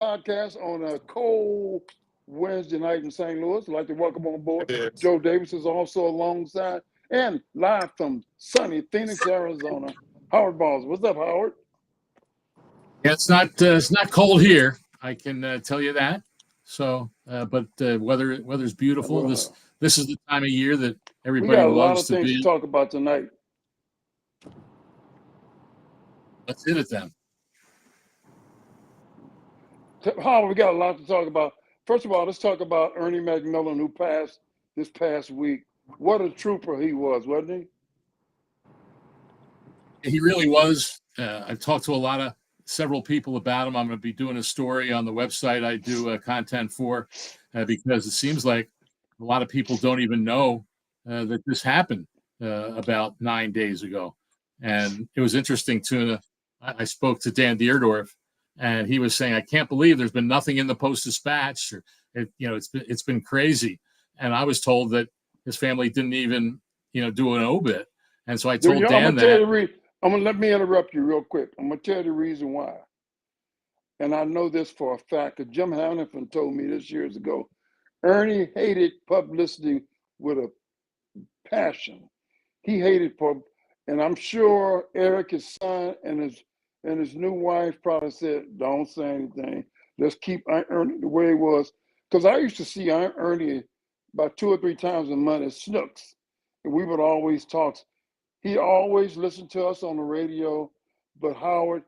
podcast on a cold Wednesday night in St. Louis. I'd like to welcome on board Yes. Joe Davis is also alongside and live from sunny Phoenix, Arizona. Howard Balzer. What's up, Howard? Yeah, it's not cold here. I can tell you that. So, but weather's beautiful. Well, This is the time of year that we everybody got a lot loves of to things to be. talk about tonight. Let's hit it then. Howard, we got a lot to talk about. First of all, let's talk about Ernie McMillan, who passed this past week. What a trooper he was, wasn't he? He really was. I've talked to several people about him. I'm going to be doing a story on the website I do content for because it seems like a lot of people don't even know that this happened about 9 days ago. And it was interesting, Tuna. I spoke to Dan Deerdorf, and he was saying, "I can't believe there's been nothing in the Post-Dispatch. It's been crazy." And I was told that his family didn't even do an obit. And so I told Dan that. Let me interrupt you real quick. I'm gonna tell you the reason why. And I know this for a fact, because Jim Hannafin told me this years ago. Ernie hated publicity with a passion. He hated and I'm sure Eric, his son, and his new wife probably said, "Don't say anything. Let's keep Ernie the way it was." Because I used to see Ernie about 2 or 3 times a month at Snooks, and we would always talk. He always listened to us on the radio, but Howard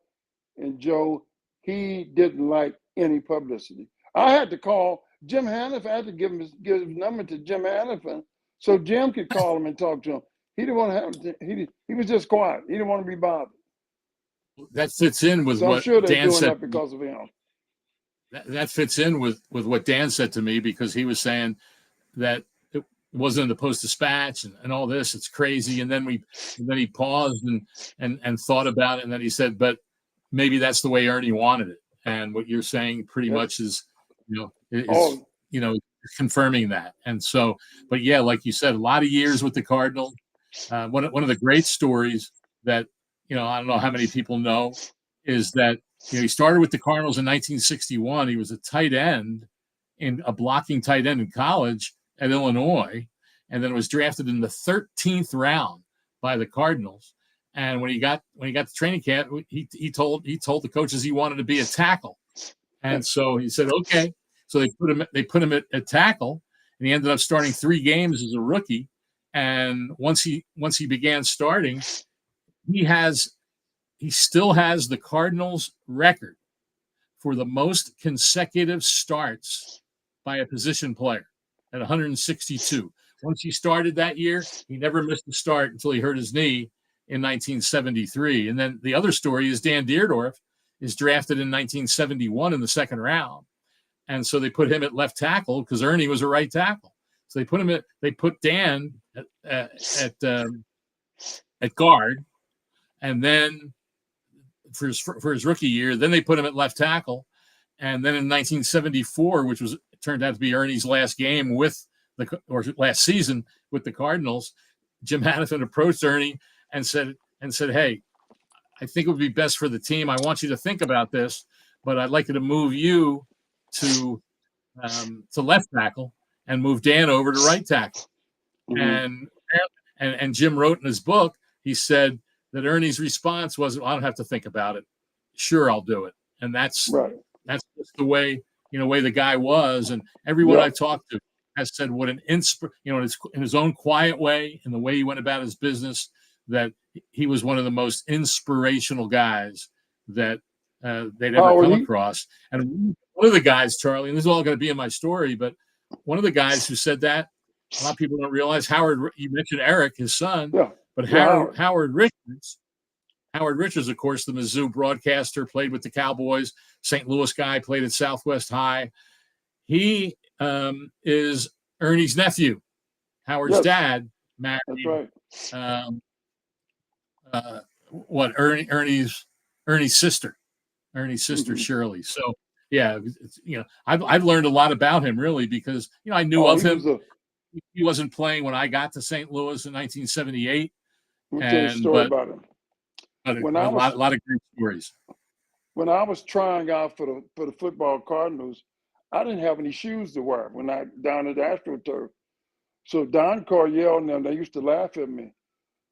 and Joe, he didn't like any publicity. I had to call Jim Hannafin. I had to give his number to Jim Hannafin so Jim could call him and talk to him. He didn't want to have. He was just quiet. He didn't want to be bothered. That fits in with so what I'm sure they're Dan doing said. That because of him. That fits in with what Dan said to me, because he was saying that it wasn't in the Post-Dispatch and all this. It's crazy. And then he paused and thought about it, and then he said, "But maybe that's the way Ernie wanted it." And what you're saying pretty much is confirming that. And so, but yeah, like you said, a lot of years with the Cardinals. One of the great stories that I don't know how many people know is that he started with the Cardinals in 1961. He was a blocking tight end in college at Illinois, and then was drafted in the 13th round by the Cardinals. And when he got to training camp, he told the coaches he wanted to be a tackle, and so he said okay. So they put him at tackle, and he ended up starting 3 games as a rookie. And once he began starting, he still has the Cardinals record for the most consecutive starts by a position player at 162. Once he started that year, he never missed a start until he hurt his knee in 1973. And then the other story is Dan Deerdorf is drafted in 1971 in the 2nd round. And so they put him at left tackle because Ernie was a right tackle. So they put Dan at guard, and then for his rookie year, then they put him at left tackle, and then in 1974, which turned out to be Ernie's last game last season with the Cardinals, Jim Hannafin approached Ernie and said, "Hey, I think it would be best for the team. I want you to think about this, but I'd like you to move you to left tackle and move Dan over to right tackle." Mm-hmm. And Jim wrote in his book, he said that Ernie's response was, "I don't have to think about it. Sure, I'll do it." And that's just the way the guy was. And everyone I've talked to has said what an in his own quiet way, and the way he went about his business, that he was one of the most inspirational guys that they'd ever come across. And one of the guys, Charlie, and this is all going to be in my story, but one of the guys who said that, a lot of people don't realize, you mentioned Eric, his son, but Howard Richards, of course, the Mizzou broadcaster, played with the Cowboys, St. Louis guy, played at Southwest High. He is Ernie's nephew. Howard's dad married Ernie's sister. Shirley. So yeah, I've learned a lot about him, really, because I knew of him. He wasn't playing when I got to St. Louis in 1978. Let me tell you a story about him. But a lot of great stories. when I was trying out for the football Cardinals, I didn't have any shoes to wear when I down at the AstroTurf. So Don Coryell and them, they used to laugh at me.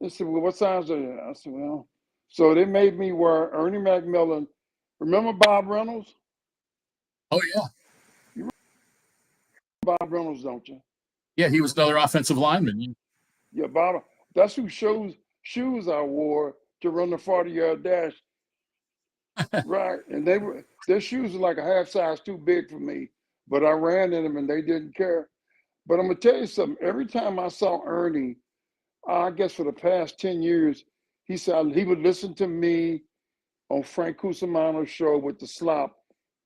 They said, "Well, what size are you?" I said, "Well," so they made me wear Ernie McMillan. Remember Bob Reynolds? Oh yeah, You remember Bob Reynolds, don't you? yeah. He was another offensive lineman. Yeah, Bob. That's who shoes I wore to run the 40-yard dash. Right, and their shoes were like a half size too big for me, but I ran in them and they didn't care. But I'm gonna tell you something. Every time I saw Ernie, I guess for the past 10 years, he said he would listen to me on Frank Cusimano's show with the slop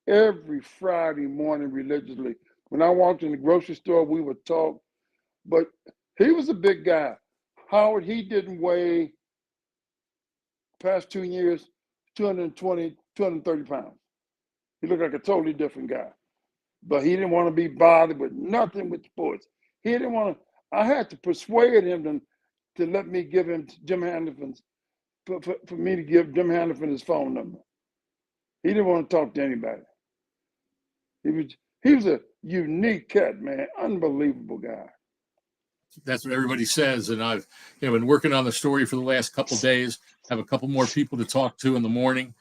every Friday morning religiously. When I walked in the grocery store, we would talk. But he was a big guy. Howard, he didn't weigh past 2 years, 220, 230 pounds. He looked like a totally different guy. But he didn't want to be bothered with nothing with sports. He didn't want to. I had to persuade him to let me give him Jim Hanifen's for me to give Jim Hanifin his phone number. He didn't want to talk to anybody. He was a unique cat, man, unbelievable guy. That's what everybody says, and I've been working on the story for the last couple of days. Have a couple more people to talk to in the morning,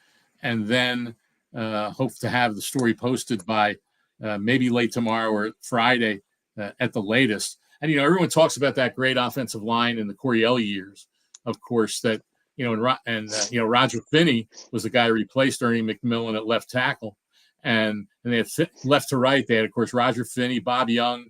and then hope to have the story posted by maybe late tomorrow or Friday at the latest. And everyone talks about that great offensive line in the Coryell years, of course. That Roger Finney was the guy who replaced Ernie McMillan at left tackle, and they had left to right. They had, of course, Roger Finney, Bob Young,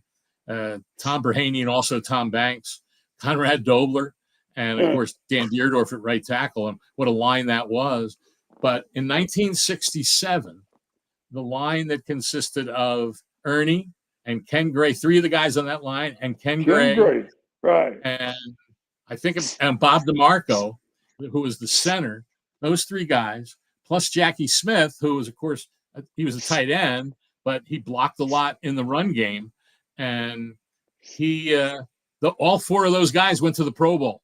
Tom Berhaney, and also Tom Banks, Conrad Dobler, and of course Dan Deerdorf at right tackle. And what a line that was! But in 1967, the line that consisted of Ernie and Ken Gray, three of the guys on that line, and Ken Gray, right, and I think and Bob DeMarco, who was the center. Those three guys, plus Jackie Smith, who was, of course, he was a tight end, but he blocked a lot in the run game. And all four of those guys went to the Pro Bowl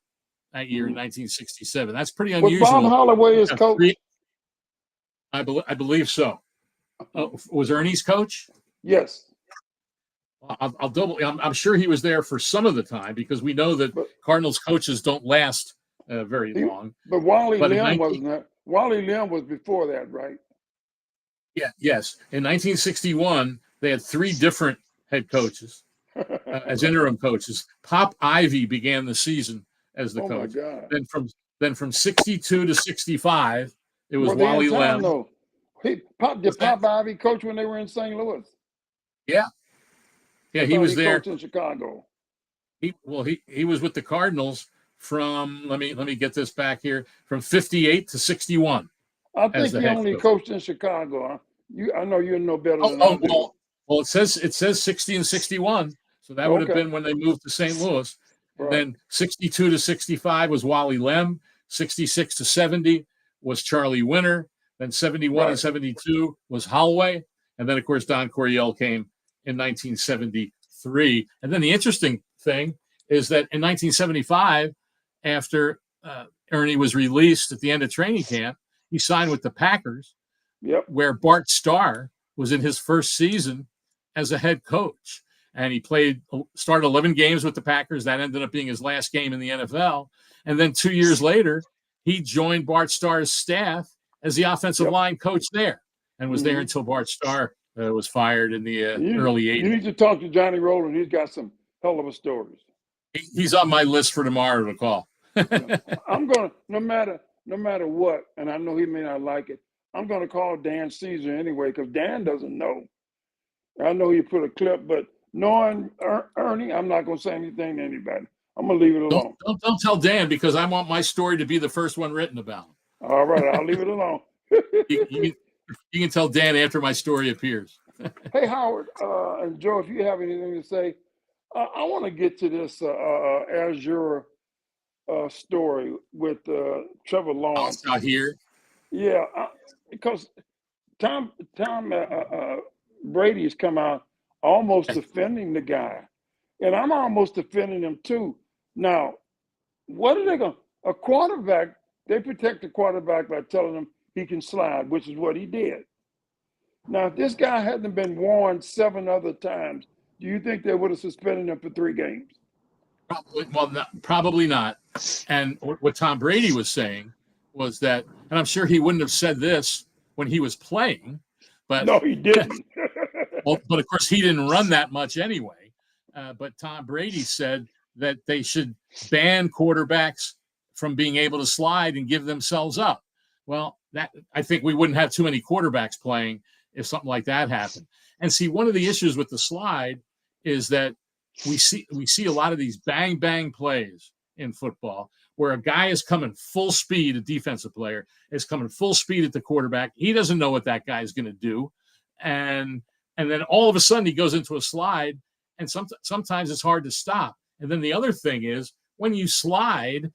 that year in 1967. That's pretty unusual. Was Bob Holloway his coach? I believe so. Was Ernie's coach? Yes. I'll double. I'm sure he was there for some of the time because we know that Cardinals coaches don't last very long. But Wally Lim wasn't there. Wally Lim was before that, right? Yeah. Yes. In 1961, they had three different head coaches as interim coaches. Pop Ivy began the season as the coach. My God. Then from 62 to 65, it was Wally Lim. Did Pop Ivy coach when they were in St. Louis? Yeah. Yeah, he was there. Coached in Chicago. He was with the Cardinals from let me get this back here, from 58 to 61. I think he only coached in Chicago. I know you know better than I do. Well, it says 60 and 61, so that would have been when they moved to St. Louis. Right. Then 62 to 65 was Wally Lim. 66 to 70 was Charlie Winter. Then 71 and 72 was Holloway, and then of course Don Coryell came in 1973. And then the interesting thing is that in 1975, after Ernie was released at the end of training camp, he signed with the Packers, where Bart Starr was in his first season as a head coach. And he started 11 games with the Packers. That ended up being his last game in the NFL. And then 2 years later, he joined Bart Starr's staff as the offensive line coach there and was there until Bart Starr was fired in the early 80s. You need to talk to Johnny Rowland. He's got some hell of a stories. He's on my list for tomorrow to call. I'm going to, no matter what, and I know he may not like it, I'm going to call Dan Caesar anyway because Dan doesn't know. I know he put a clip, but knowing Ernie, I'm not going to say anything to anybody. I'm going to leave it alone. Don't tell Dan because I want my story to be the first one written about. All right, I'll leave it alone. You can tell Dan after my story appears. Hey, Howard and Joe, if you have anything to say, I want to get to this Azure story with Trevor Lawrence. Out here. Yeah, because Tom Brady's come out almost defending the guy, and I'm almost defending him too. Now, what are they going to – a quarterback – they protect the quarterback by telling him he can slide, which is what he did. Now, if this guy hadn't been warned 7 other times, do you think they would have suspended him for 3 games? Probably not. And what Tom Brady was saying was that, and I'm sure he wouldn't have said this when he was playing, but no, he didn't. but of course he didn't run that much anyway. But Tom Brady said that they should ban quarterbacks from being able to slide and give themselves up. Well, that I think we wouldn't have too many quarterbacks playing if something like that happened. And see, one of the issues with the slide is that we see a lot of these bang bang plays in football where a guy is coming full speed, a defensive player is coming full speed at the quarterback. He doesn't know what that guy is going to do, and then all of a sudden he goes into a slide, and sometimes it's hard to stop. And then the other thing is when you slide,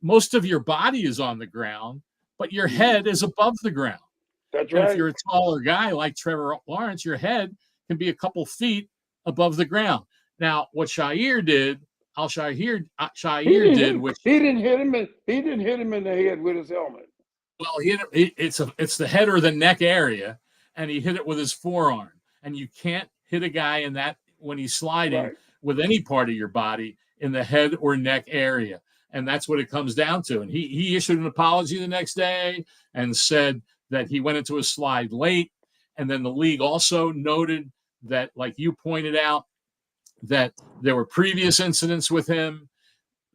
most of your body is on the ground, but your head is above the ground. That's and right. If you're a taller guy like Trevor Lawrence, your head can be a couple feet above the ground. Now, what Shahir did, which he didn't hit him in the head with his helmet. Well, it's the head or the neck area, and he hit it with his forearm. And you can't hit a guy in that when he's sliding with any part of your body in the head or neck area. And that's what it comes down to. And he issued an apology the next day and said that he went into a slide late. And then the league also noted that, like you pointed out, that there were previous incidents with him.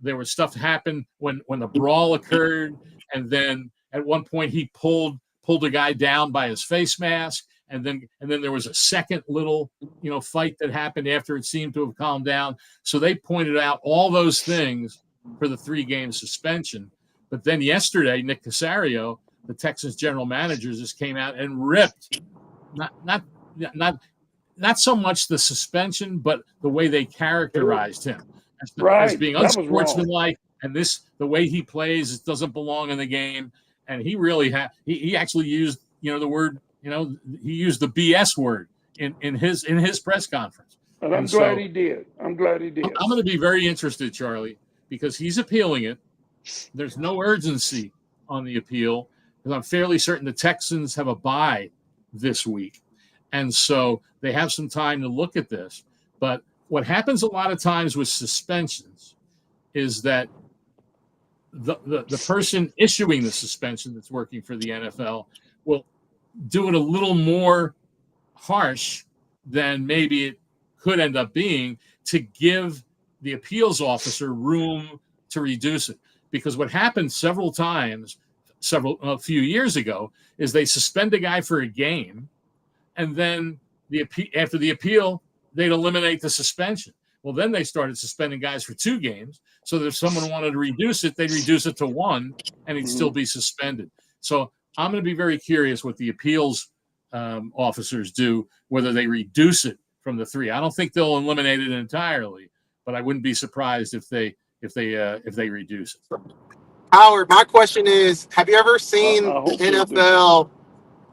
There was stuff happened when the brawl occurred. And then at one point he pulled a guy down by his face mask. And then there was a second little, fight that happened after it seemed to have calmed down. So they pointed out all those things for the 3-game suspension. But then yesterday, Nick Caserio, the Texans general manager, just came out and ripped not so much the suspension, but the way they characterized him as being unsportsmanlike. And the way he plays, it doesn't belong in the game. And he really he actually used, the word, he used the BS word in his press conference. And I'm glad he did. I'm going to be very interested, Charlie, because he's appealing it. There's no urgency on the appeal because I'm fairly certain the Texans have a bye this week. And so they have some time to look at this. But what happens a lot of times with suspensions is that the person issuing the suspension that's working for the NFL will do it a little more harsh than maybe it could end up being to give the appeals officer room to reduce it. Because what happened several times, a few years ago, is they suspend a guy for a game, and then after the appeal, they'd eliminate the suspension. Well, then they started suspending guys for 2 games, so that if someone wanted to reduce it, they'd reduce it to 1, and he'd still be suspended. So I'm going to be very curious what the appeals officers do, whether they reduce it from the 3. I don't think they'll eliminate it entirely, but I wouldn't be surprised if they reduce it. Howard, my question is: Have you ever seen the NFL?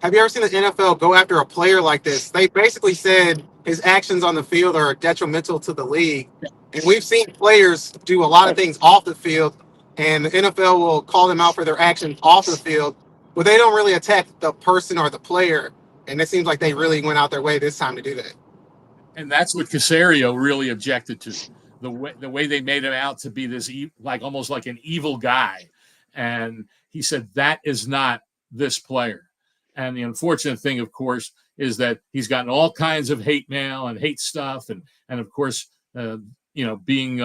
Have you ever seen the NFL go after a player like this? They basically said his actions on the field are detrimental to the league, and we've seen players do a lot of things off the field, and the NFL will call them out for their actions off the field, but they don't really attack the person or the player. And it seems like they really went out their way this time to do that. And that's what Caserio really objected to. The way they made him out to be this almost like an evil guy. And he said that is not this player. And the unfortunate thing, of course, is that he's gotten all kinds of hate mail and hate stuff. And of course, being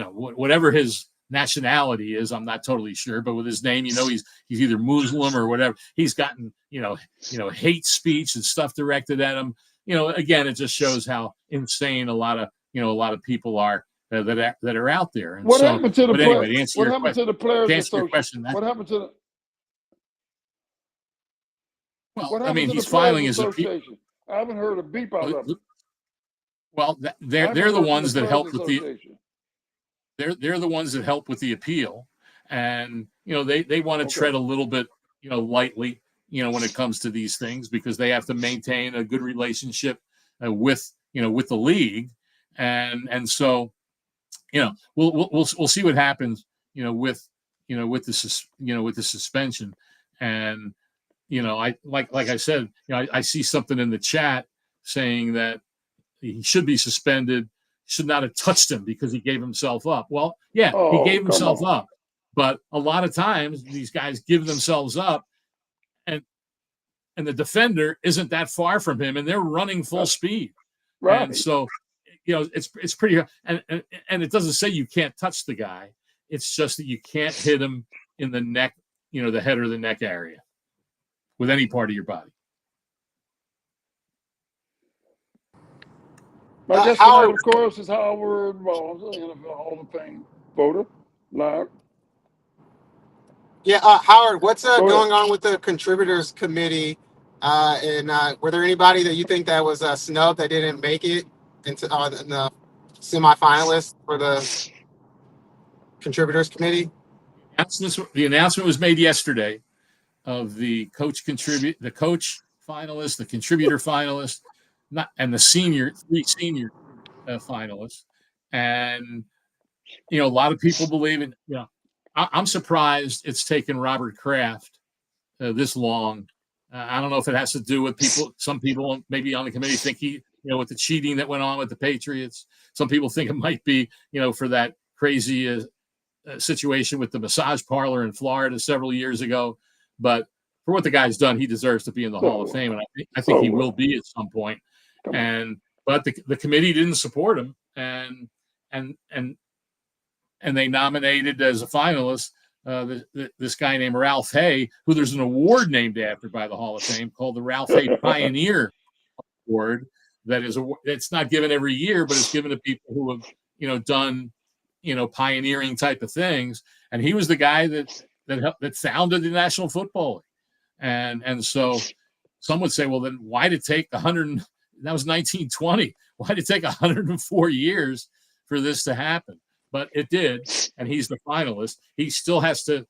whatever his nationality is, I'm not totally sure, but with his name, he's either Muslim or whatever. He's gotten, hate speech and stuff directed at him. Again, it just shows how insane a lot of people are that are out there. And what happened to the players? Anyway, what happened to the players? To answer your question, what happened to the? Well, I mean, he's filing his appeal. I haven't heard a beep out of it. Well, they're the ones that help with the. They're the ones that help with the appeal, and they want to tread a little bit lightly when it comes to these things, because they have to maintain a good relationship with the league, and so we'll see what happens with with the suspension. And I like I said, I see something in the chat saying that he should be suspended, should not have touched him because he gave himself up. Well, yeah, he gave himself up, but a lot of times these guys give themselves up, and the defender isn't that far from him, and they're running full speed. Right. And so, it's pretty, and it doesn't say you can't touch the guy. It's just that you can't hit him in the neck, the head or the neck area with any part of your body. My guest tonight, of course, is Howard Balzer, NFL Hall of Fame voter, live. Yeah, Howard, what's going on with the contributors committee? And were there anybody that you think that was snubbed that didn't make it into the semifinalists for the contributors committee? The announcement was made yesterday of the coach finalist, the contributor finalist, and the three senior finalists. And a lot of people believe in. I'm surprised it's taken Robert Kraft this long. I don't know if it has to do with people. Some people maybe on the committee think with the cheating that went on with the Patriots. Some people think it might be, for that crazy situation with the massage parlor in Florida several years ago. But for what the guy's done, he deserves to be in the Hall of Fame, and I think he will be at some point. But the committee didn't support him, and they nominated as a finalist this guy named Ralph Hay, who there's an award named after by the Hall of Fame called the Ralph Hay Pioneer Award. It's not given every year, but it's given to people who have done pioneering type of things. And he was the guy that founded the National Football League. And so some would say, well, then why did it take 100? That was 1920. Why did it take 104 years for this to happen? But it did, and he's the finalist. He still has to,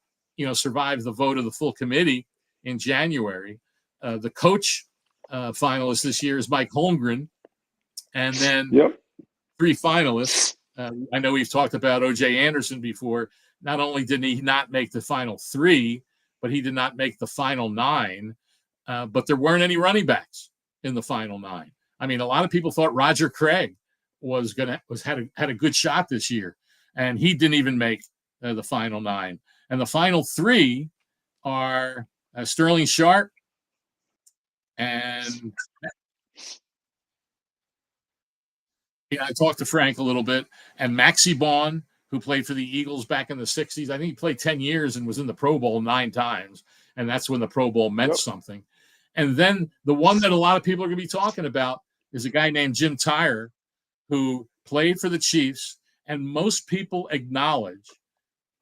survive the vote of the full committee in January. The coach finalist this year is Mike Holmgren, and then three finalists. I know we've talked about O.J. Anderson before. Not only did he not make the final three, but he did not make the final nine. But there weren't any running backs in the final nine. I mean, a lot of people thought Roger Craig had a good shot this year, and he didn't even make the final nine. And the final three are Sterling Sharp and I talked to Frank a little bit, and Maxie Baughan, who played for the Eagles back in the 60s. I think he played 10 years and was in the Pro Bowl 9 times, and that's when the Pro Bowl meant something. And then the one that a lot of people are going to be talking about is a guy named Jim Tyre, who played for the Chiefs, and most people acknowledge,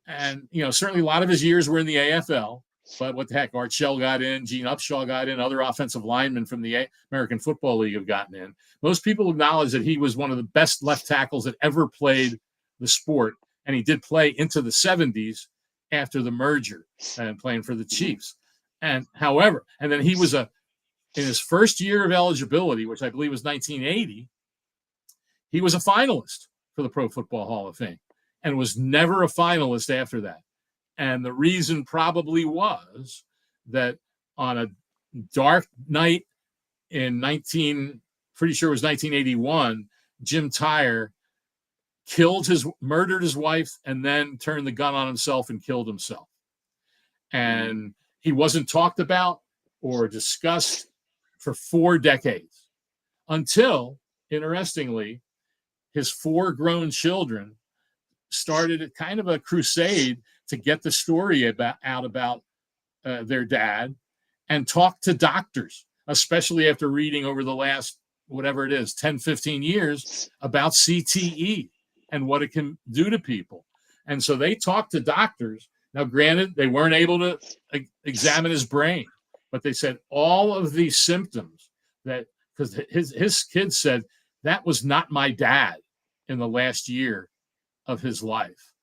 and certainly a lot of his years were in the AFL, but what the heck, Art Shell got in, Gene Upshaw got in, other offensive linemen from the American Football League have gotten in. Most people acknowledge that he was one of the best left tackles that ever played the sport, and he did play into the 70s after the merger and playing for the Chiefs. And however, and then he was in his first year of eligibility, which I believe was 1980, he was a finalist for the Pro Football Hall of Fame and was never a finalist after that. And the reason probably was that on a dark night in pretty sure it was 1981, Jim Tyre murdered his wife, and then turned the gun on himself and killed himself. And he wasn't talked about or discussed for 4 decades until, interestingly, his 4 grown children started kind of a crusade to get the story out about their dad and talk to doctors, especially after reading over the last, whatever it is, 10, 15 years about CTE and what it can do to people. And so they talked to doctors. Now, granted, they weren't able to examine his brain, but they said all of these symptoms because his kids said, that was not my dad in the last year of his life.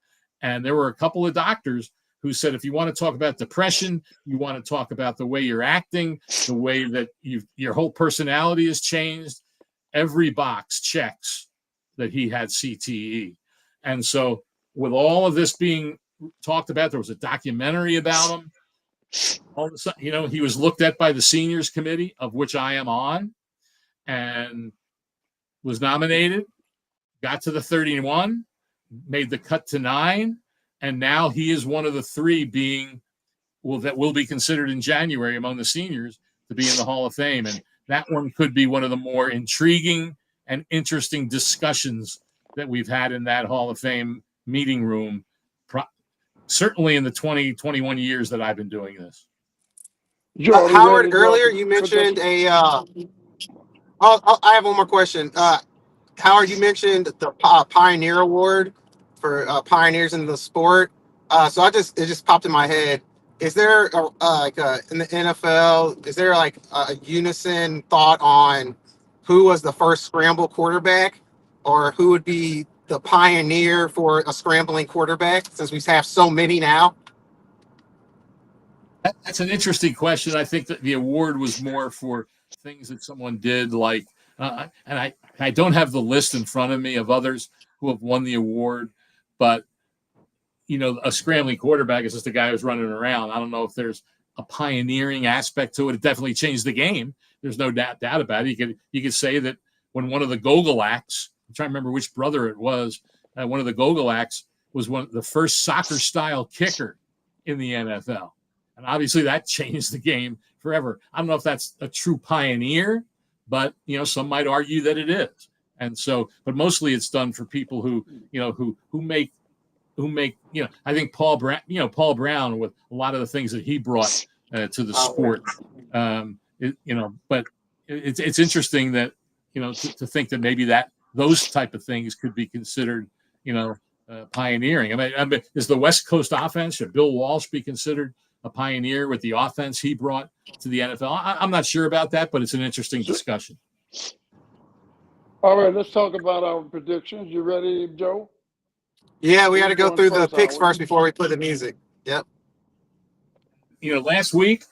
And there were a couple of doctors who said, if you want to talk about depression, you want to talk about the way you're acting, the way that your whole personality has changed, every box checks that he had CTE. And so with all of this being talked about. There was a documentary about him. All of a sudden, he was looked at by the seniors committee, of which I am on, and was nominated, got to the 31, made the cut to 9, and now he is one of the 3 that will be considered in January among the seniors to be in the Hall of Fame. And that one could be one of the more intriguing and interesting discussions that we've had in that Hall of Fame meeting room, certainly in the 20-21 years that I've been doing this. Howard, earlier you mentioned I have one more question. Howard, you mentioned the Pioneer Award for pioneers in the sport. So it just popped in my head. Is there in the NFL? Is there like a unison thought on who was the first scramble quarterback, or who would be the pioneer for a scrambling quarterback? Since we have so many now. That's an interesting question. I think that the award was more for things that someone did, like, and I don't have the list in front of me of others who have won the award, but a scrambling quarterback is just a guy who's running around. I don't know if there's a pioneering aspect to it. It definitely changed the game. There's no doubt about it. You could say that when one of the Gogolaks, I'm trying to remember which brother it was, one of the Gogolaks was one of the first soccer-style kicker in the NFL. And obviously that changed the game forever. I don't know if that's a true pioneer, but some might argue that it is. And so, but mostly it's done for people who make I think Paul Brown with a lot of the things that he brought to the sport. But it's interesting that to think that maybe that those type of things could be considered pioneering. I mean, is the West Coast offense, should Bill Walsh be considered a pioneer with the offense he brought to the NFL? I'm not sure about that, but it's an interesting discussion. All right, let's talk about our predictions. You ready, Joe? Yeah, we got to go through the picks first before we play the music. Yep. Last week,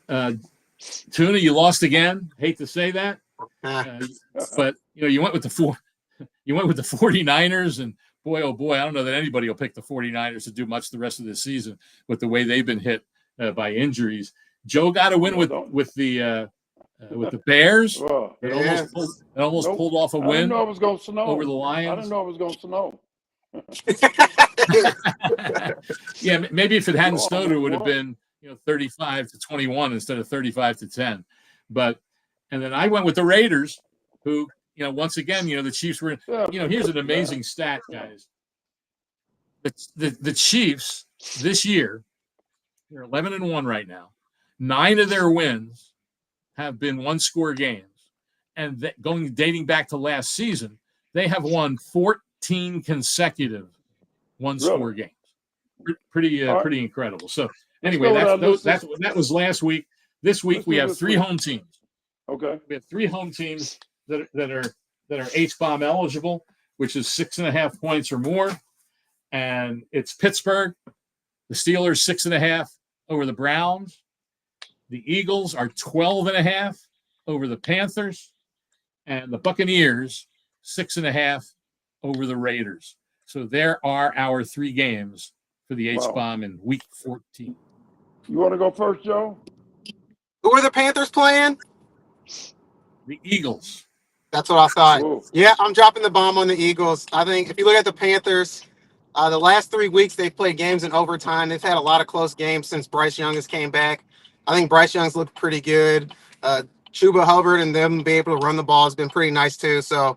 Tuna, you lost again. Hate to say that, but you went with the 49ers, and boy, oh boy, I don't know that anybody will pick the 49ers to do much the rest of this season with the way they've been hit by injuries. Joe got a win with the Bears. It almost pulled off a win. I didn't know it was going to snow over the Lions. I didn't know it was going to snow. Yeah, maybe if it hadn't snowed, it would have been 35-21 instead of 35-10. And then I went with the Raiders, who once again the Chiefs were. Here's an amazing stat, guys. The Chiefs this year, they're 11-1 right now. 9 of their wins have been one-score games, and dating back to last season, they have won 14 consecutive one-score games. Pretty incredible. So anyway, that was last week. This week we have 3 home teams. Okay. We have 3 home teams that are H-bomb eligible, which is 6.5 points or more, and it's Pittsburgh, the Steelers 6.5 over the Browns, the Eagles are 12.5 over the Panthers, and the Buccaneers 6.5 over the Raiders. So there are our 3 games for the H-bomb in week 14. You want to go first, Joe? Who are the Panthers playing? The Eagles. That's what I thought. Whoa. Yeah, I'm dropping the bomb on the Eagles. I think if you look at the Panthers, the last 3 weeks they've played games in overtime. They've had a lot of close games since Bryce Young has came back. I think Bryce Young's looked pretty good. Chuba Hubbard and them being able to run the ball has been pretty nice too. So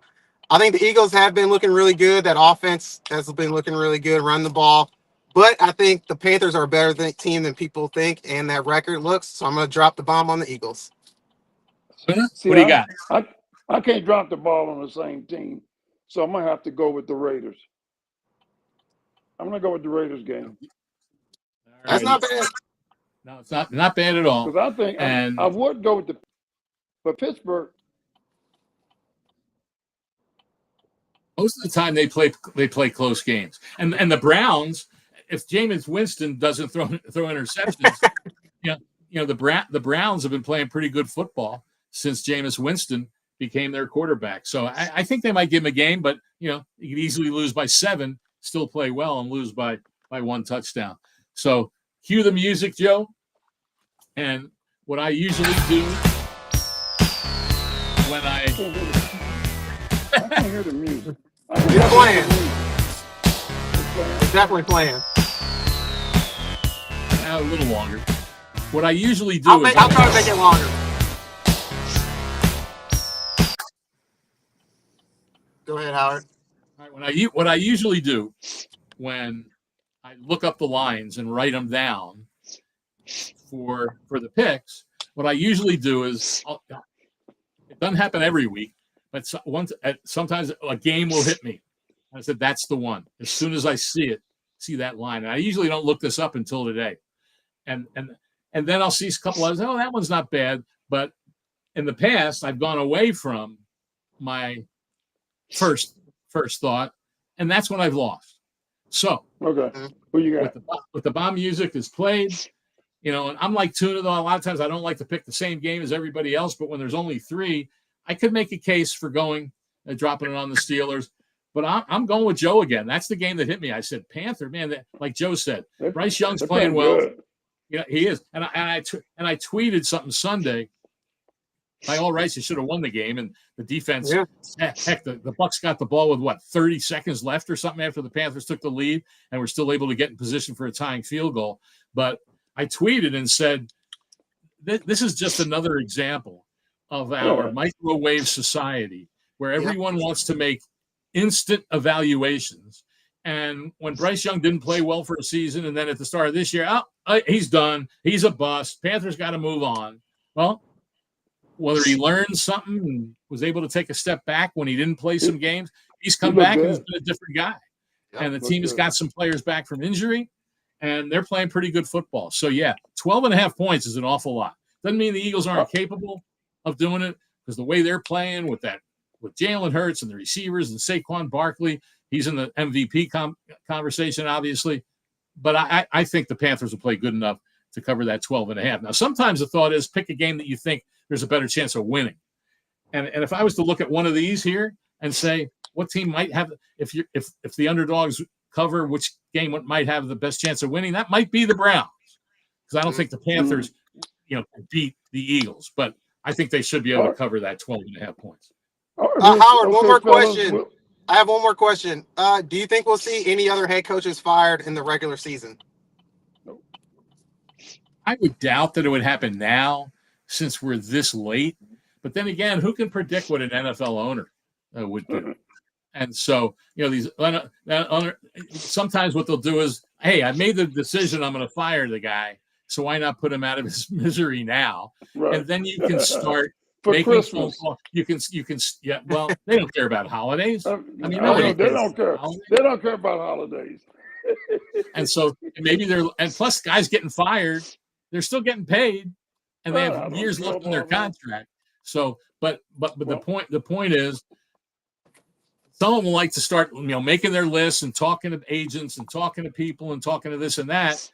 I think the Eagles have been looking really good. That offense has been looking really good, run the ball. But I think the Panthers are a better team than people think, and that record looks. So I'm going to drop the bomb on the Eagles. See, what do you got? I can't drop the ball on the same team, so I'm going to have to go with the Raiders. I'm going to go with the Raiders game. That's not bad. No, it's not bad at all. Because I think I would go with but Pittsburgh. Most of the time they play close games, and the Browns, if Jameis Winston doesn't throw interceptions, the Browns have been playing pretty good football since Jameis Winston became their quarterback. So I think they might give him a game, but you could easily lose by 7, still play well, and lose by by 1 touchdown. So cue the music, Joe. And what I usually do when I can't hear the music. It's playing. It's definitely playing. A little longer. What I usually do I'll try to make it longer. Go ahead, Howard. All right, what I usually do when I look up the lines and write them down for the picks, what I usually do is it doesn't happen every week, but sometimes a game will hit me. I said that's the one. As soon as I see that line, and I usually don't look this up until today, and then I'll see a couple others. Oh, that one's not bad. But in the past, I've gone away from my first thought, and that's when I've lost. So okay, who you got? With the bomb music is played, and I'm like Tuna though. A lot of times I don't like to pick the same game as everybody else, but when there's only 3, I could make a case for dropping it on the Steelers. But I'm going with Joe again. That's the game that hit me. I said Panther, man. Like Joe said, Bryce Young's playing well. Good. Yeah, he is. And I tweeted something Sunday. By all rights, he should have won the game, and the defense. Yeah. Heck, the Bucs got the ball with 30 seconds left or something after the Panthers took the lead, and were still able to get in position for a tying field goal. But I tweeted and said, "This is just another example of our microwave society, where everyone wants to make instant evaluations." And when Bryce Young didn't play well for a season, and then at the start of this year, he's done. He's a bust. Panthers got to move on. Well. Whether he learned something and was able to take a step back when he didn't play some games, he's come back and he's been a different guy. And the team has got some players back from injury, and they're playing pretty good football. So, 12.5 points is an awful lot. Doesn't mean the Eagles aren't capable of doing it, because the way they're playing with Jalen Hurts and the receivers and Saquon Barkley, he's in the MVP conversation, obviously. But I think the Panthers will play good enough to cover that 12.5. Now, sometimes the thought is pick a game that you think there's a better chance of winning. And if I was to look at one of these here and say what team might have, if the underdogs cover, which game might have the best chance of winning, that might be the Browns, because I don't think the Panthers, can beat the Eagles, but I think they should be able to cover that 12.5 points. Howard, one more question. I have one more question. Do you think we'll see any other head coaches fired in the regular season? I would doubt that it would happen now, since we're this late. But then again, who can predict what an NFL owner would do? And so, these sometimes what they'll do is, hey, I made the decision, I'm going to fire the guy, so why not put him out of his misery now? Right. And then you can start making phone calls. You can, well, they don't care about holidays. I mean, they don't care. They don't care about holidays. And so maybe plus guys getting fired, they're still getting paid. And they have years left in their contract. So, but the point is, some of them like to start, making their lists and talking to agents and talking to people and talking to this and that.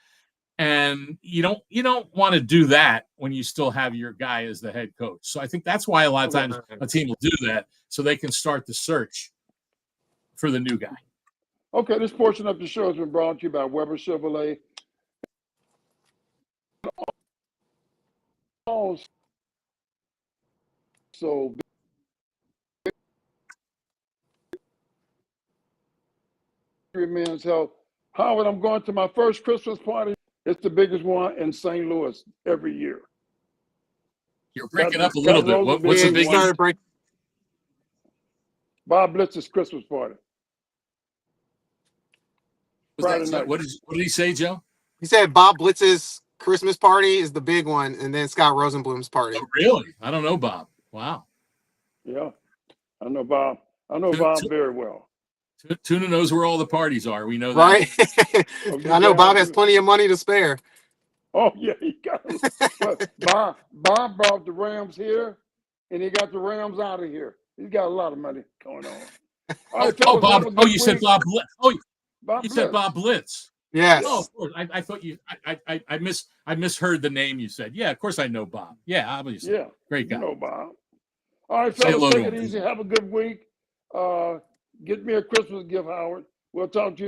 And you don't want to do that when you still have your guy as the head coach. So I think that's why a lot of times a team will do that, so they can start the search for the new guy. Okay, this portion of the show has been brought to you by Weber Chevrolet. So men's health. Howard, I'm going to my first Christmas party. It's the biggest one in St. Louis every year. You're breaking up a little bit. What's the biggest? Bob Blitz's Christmas party. What did he say, Joe? He said Bob Blitz's Christmas party is the big one, and then Scott Rosenblum's party. Oh, really? I don't know Bob. Wow. Yeah, I know Bob. Bob very well. Tuna knows where all the parties are. We know that. Right? I know Bob has plenty of money to spare. Oh, yeah, he got it. Bob brought the Rams here, and he got the Rams out of here. He's got a lot of money going on. Bob. Oh, you said Bob Blitz. Oh, you said Bob Blitz. Yes. Oh, of course. I thought you. I misheard the name you said. Yeah, of course I know Bob. Yeah, obviously. Yeah, great guy. You know Bob. All right, fellas, take it easy. Have a good week. Get me a Christmas gift, Howard. We'll talk to you.